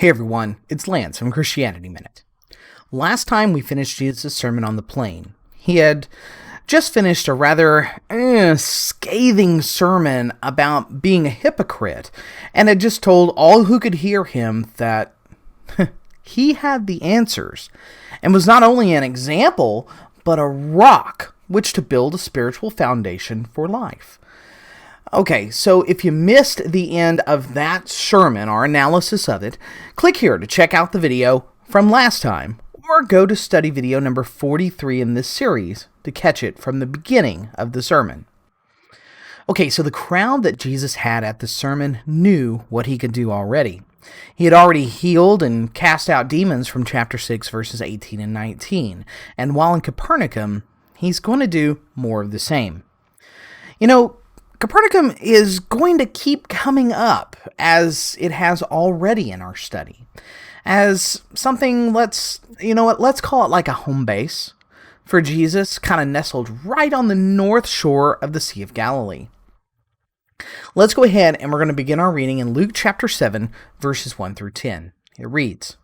Hey everyone, it's Lance from Christianity Minute. Last time we finished Jesus' sermon on the plain. He had just finished a rather scathing sermon about being a hypocrite, and had just told all who could hear him that he had the answers, and was not only an example, but a rock which to build a spiritual foundation for life. Okay, so if you missed the end of that sermon, our analysis of it, click here to check out the video from last time, or go to study video number 43 in this series to catch it from the beginning of the sermon. Okay, so the crowd that Jesus had at the sermon knew what he could do already. He had already healed and cast out demons from chapter 6, verses 18 and 19, and while in Capernaum, he's going to do more of the same. You know, Capernaum is going to keep coming up, as it has already in our study, as something, let's call it like a home base for Jesus, kind of nestled right on the north shore of the Sea of Galilee. Let's go ahead and we're going to begin our reading in Luke chapter 7, verses 1 through 10. It reads,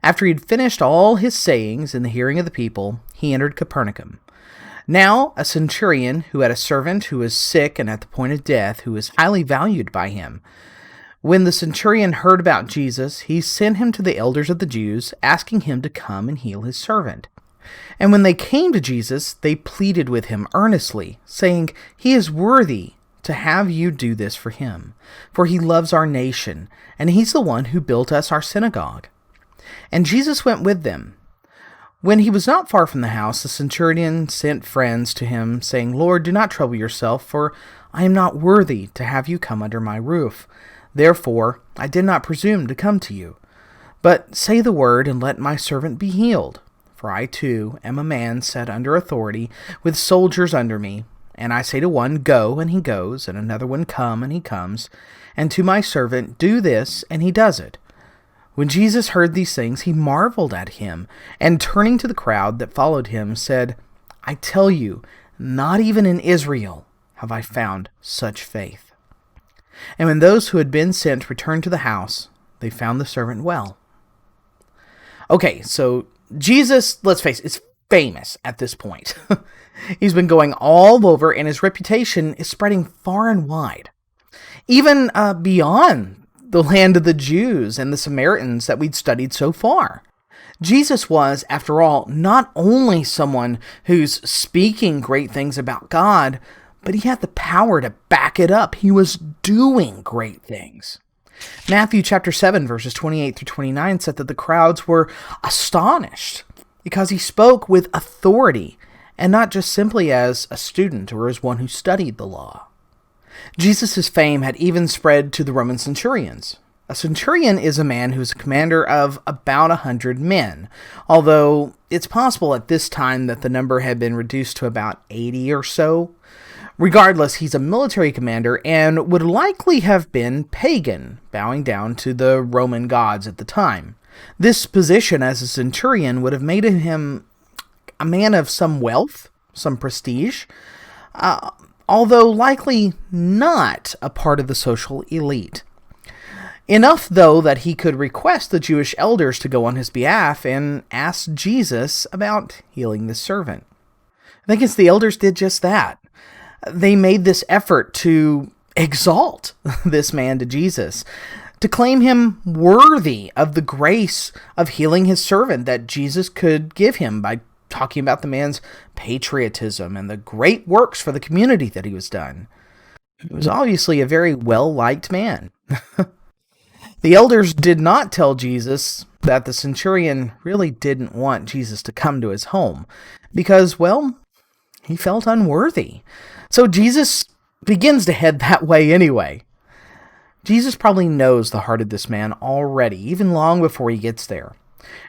"After he had finished all his sayings in the hearing of the people, he entered Capernaum. Now, a centurion who had a servant who was sick and at the point of death, who was highly valued by him. When the centurion heard about Jesus, he sent him to the elders of the Jews, asking him to come and heal his servant. And when they came to Jesus, they pleaded with him earnestly, saying, 'He is worthy to have you do this for him, for he loves our nation, and he's the one who built us our synagogue.' And Jesus went with them. When he was not far from the house, the centurion sent friends to him, saying, 'Lord, do not trouble yourself, for I am not worthy to have you come under my roof. Therefore, I did not presume to come to you. But say the word, and let my servant be healed. For I too am a man set under authority, with soldiers under me. And I say to one, Go, and he goes, and another one, Come, and he comes. And to my servant, Do this, and he does it.' When Jesus heard these things, he marveled at him, and turning to the crowd that followed him, said, 'I tell you, not even in Israel have I found such faith.' And when those who had been sent returned to the house, they found the servant well." Okay, so Jesus, let's face it, is famous at this point. He's been going all over, and his reputation is spreading far and wide, even beyond the land of the Jews and the Samaritans that we'd studied so far. Jesus was, after all, not only someone who's speaking great things about God, but he had the power to back it up. He was doing great things. Matthew chapter 7, verses 28 through 29 said that the crowds were astonished because he spoke with authority and not just simply as a student or as one who studied the law. Jesus' fame had even spread to the Roman centurions. A centurion is a man who's a commander of about 100 men, although it's possible at this time that the number had been reduced to about 80 or so. Regardless, he's a military commander and would likely have been pagan, bowing down to the Roman gods at the time. This position as a centurion would have made him a man of some wealth, some prestige, although likely not a part of the social elite. Enough, though, that he could request the Jewish elders to go on his behalf and ask Jesus about healing the servant. I think it's the elders did just that. They made this effort to exalt this man to Jesus, to claim him worthy of the grace of healing his servant that Jesus could give him by talking about the man's patriotism and the great works for the community that he was done. He was obviously a very well-liked man. The elders did not tell Jesus that the centurion really didn't want Jesus to come to his home because, well, he felt unworthy. So Jesus begins to head that way anyway. Jesus probably knows the heart of this man already, even long before he gets there.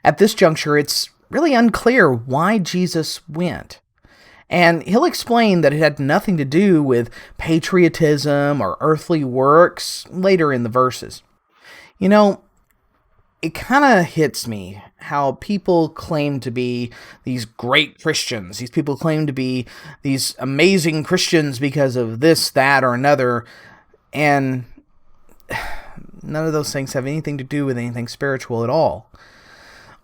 At this juncture, it's really unclear why Jesus went. And he'll explain that it had nothing to do with patriotism or earthly works later in the verses. You know, it kind of hits me how people claim to be these great Christians. These people claim to be these amazing Christians because of this, that, or another. And none of those things have anything to do with anything spiritual at all.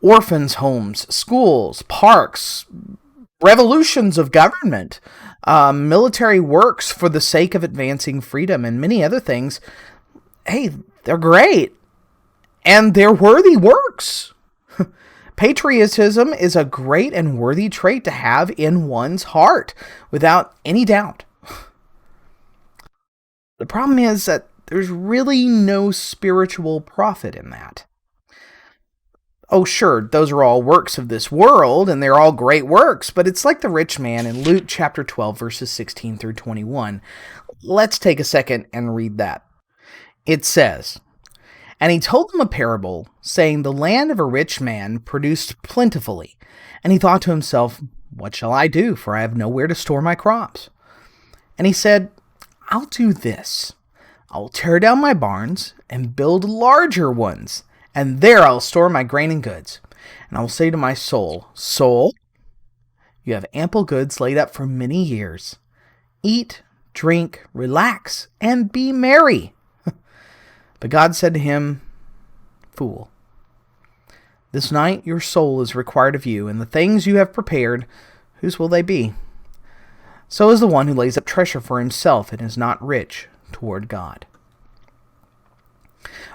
Orphans' homes, schools, parks, revolutions of government, military works for the sake of advancing freedom, and many other things, hey, they're great. And they're worthy works. Patriotism is a great and worthy trait to have in one's heart, without any doubt. The problem is that there's really no spiritual profit in that. Oh, sure, those are all works of this world, and they're all great works, but it's like the rich man in Luke chapter 12, verses 16 through 21. Let's take a second and read that. It says, "And he told them a parable, saying, The land of a rich man produced plentifully. And he thought to himself, What shall I do, for I have nowhere to store my crops? And he said, I'll do this. I'll tear down my barns and build larger ones, and there I'll store my grain and goods. And I will say to my soul, Soul, you have ample goods laid up for many years. Eat, drink, relax, and be merry. But God said to him, Fool, this night your soul is required of you, and the things you have prepared, whose will they be? So is the one who lays up treasure for himself and is not rich toward God."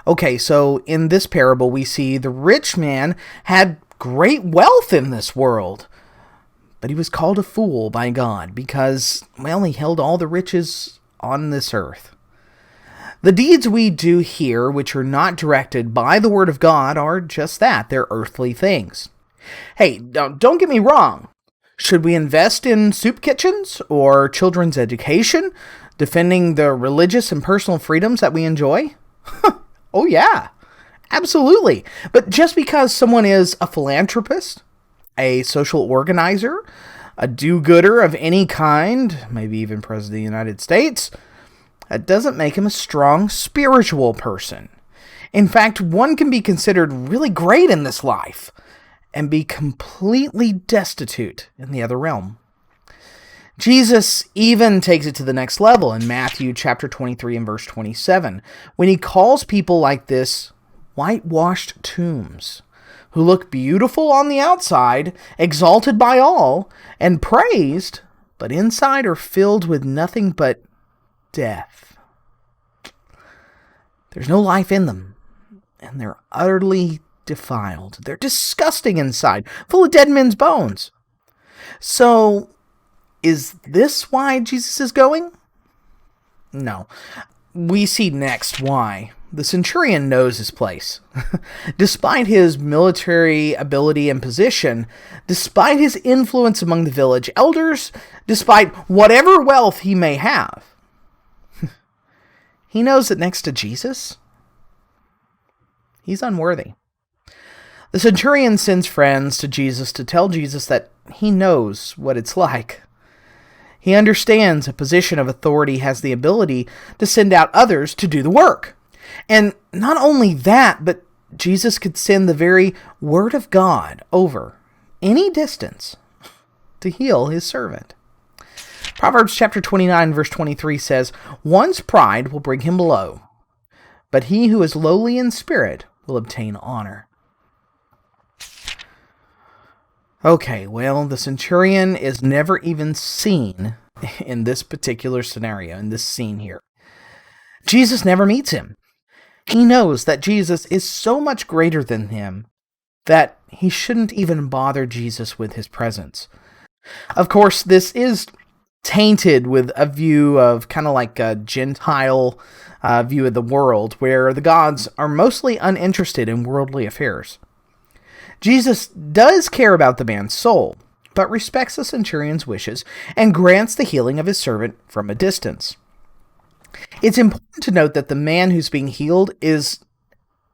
Okay, so in this parable we see the rich man had great wealth in this world, but he was called a fool by God because, well, he held all the riches on this earth. The deeds we do here, which are not directed by the Word of God, are just that. They're earthly things. Hey, don't get me wrong. Should we invest in soup kitchens or children's education, defending the religious and personal freedoms that we enjoy? Oh yeah, absolutely. But just because someone is a philanthropist, a social organizer, a do-gooder of any kind, maybe even President of the United States, that doesn't make him a strong spiritual person. In fact, one can be considered really great in this life and be completely destitute in the other realm. Jesus even takes it to the next level in Matthew chapter 23 and verse 27, when he calls people like this whitewashed tombs, who look beautiful on the outside, exalted by all, and praised, but inside are filled with nothing but death. There's no life in them, and they're utterly defiled. They're disgusting inside, full of dead men's bones. So, is this why Jesus is going? No. We see next why. The centurion knows his place. Despite his military ability and position, despite his influence among the village elders, despite whatever wealth he may have, he knows that next to Jesus, he's unworthy. The centurion sends friends to Jesus to tell Jesus that he knows what it's like. He understands a position of authority has the ability to send out others to do the work. And not only that, but Jesus could send the very word of God over any distance to heal his servant. Proverbs chapter 29 verse 23 says, "One's pride will bring him low, but he who is lowly in spirit will obtain honor." Okay, well, the centurion is never even seen in this particular scenario, in this scene here. Jesus never meets him. He knows that Jesus is so much greater than him that he shouldn't even bother Jesus with his presence. Of course, this is tainted with a view of kind of like a Gentile view of the world, where the gods are mostly uninterested in worldly affairs. Jesus does care about the man's soul, but respects the centurion's wishes and grants the healing of his servant from a distance. It's important to note that the man who's being healed is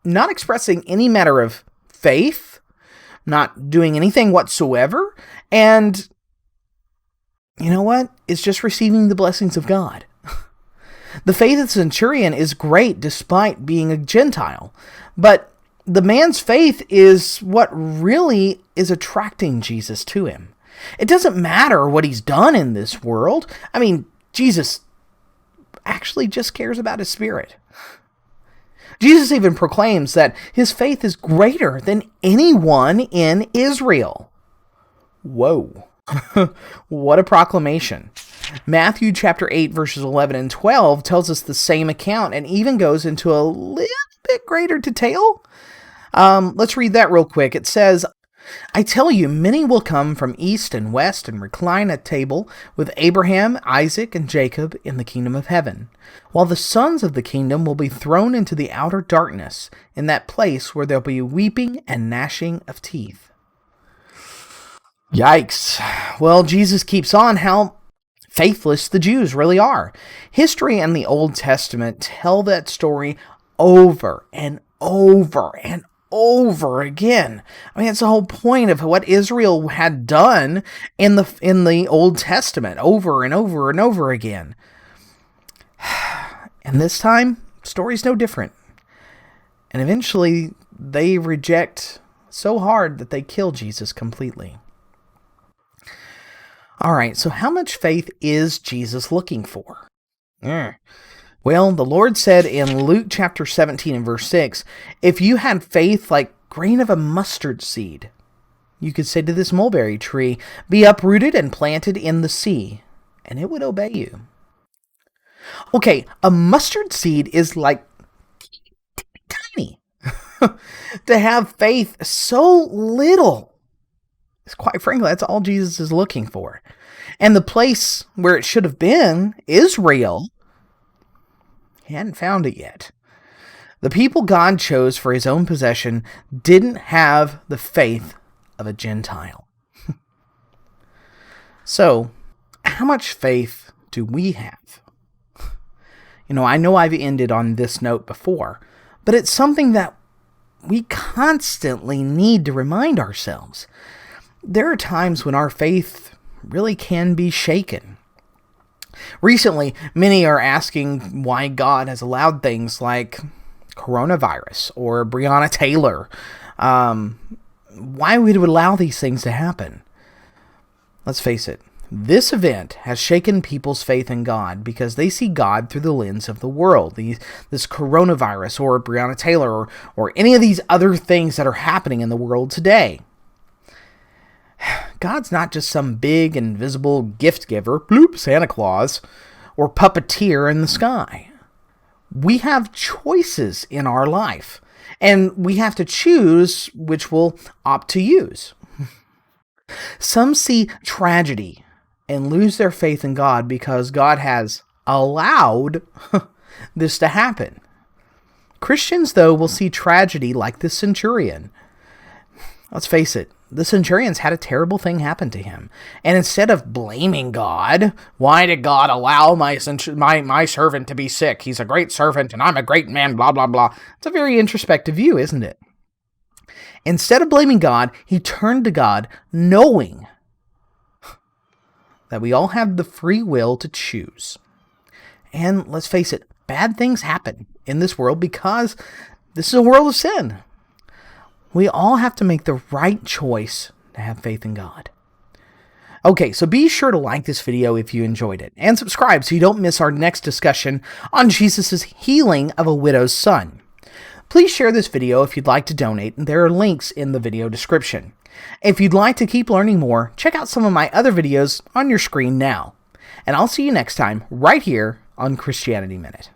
not expressing any matter of faith, not doing anything whatsoever, and you know what? It's just receiving the blessings of God. The faith of the centurion is great despite being a Gentile, but the man's faith is what really is attracting Jesus to him. It doesn't matter what he's done in this world. I mean, Jesus actually just cares about his spirit. Jesus even proclaims that his faith is greater than anyone in Israel. Whoa. What a proclamation. Matthew chapter 8, verses 11 and 12 tells us the same account and even goes into a little bit greater detail. Let's read that real quick. It says, I tell you, many will come from east and west and recline at table with Abraham, Isaac, and Jacob in the kingdom of heaven, while the sons of the kingdom will be thrown into the outer darkness, in that place where there'll be weeping and gnashing of teeth. Yikes. Well, Jesus keeps on how faithless the Jews really are. History and the Old Testament tell that story over and over and over again. I mean, it's the whole point of what Israel had done in the Old Testament over and over and over again. And this time, story's no different. And eventually, they reject so hard that they kill Jesus completely. All right, so how much faith is Jesus looking for? Well, the Lord said in Luke chapter 17 and verse 6, if you had faith like grain of a mustard seed, you could say to this mulberry tree, be uprooted and planted in the sea, and it would obey you. Okay, a mustard seed is like tiny. To have faith so little, quite frankly, that's all Jesus is looking for. And the place where it should have been, Israel, he hadn't found it yet. The people God chose for his own possession didn't have the faith of a Gentile. So, how much faith do we have? I know I've ended on this note before, but it's something that we constantly need to remind ourselves. There are times when our faith really can be shaken. Recently, many are asking why God has allowed things like coronavirus or Breonna Taylor. Why we would allow these things to happen. Let's face it, this event has shaken people's faith in God because they see God through the lens of the world. This coronavirus or Breonna Taylor or any of these other things that are happening in the world today. God's not just some big invisible gift giver, bloop, Santa Claus, or puppeteer in the sky. We have choices in our life, and we have to choose which we'll opt to use. Some see tragedy and lose their faith in God because God has allowed this to happen. Christians, though, will see tragedy like the Centurion. Let's face it, the Centurion's had a terrible thing happen to him. And instead of blaming God, why did God allow my servant to be sick? He's a great servant and I'm a great man, blah, blah, blah. It's a very introspective view, isn't it? Instead of blaming God, he turned to God knowing that we all have the free will to choose. And let's face it, bad things happen in this world because this is a world of sin. We all have to make the right choice to have faith in God. Okay, so be sure to like this video if you enjoyed it, and subscribe so you don't miss our next discussion on Jesus' healing of a widow's son. Please share this video if you'd like to donate, and there are links in the video description. If you'd like to keep learning more, check out some of my other videos on your screen now. And I'll see you next time, right here on Christianity Minute.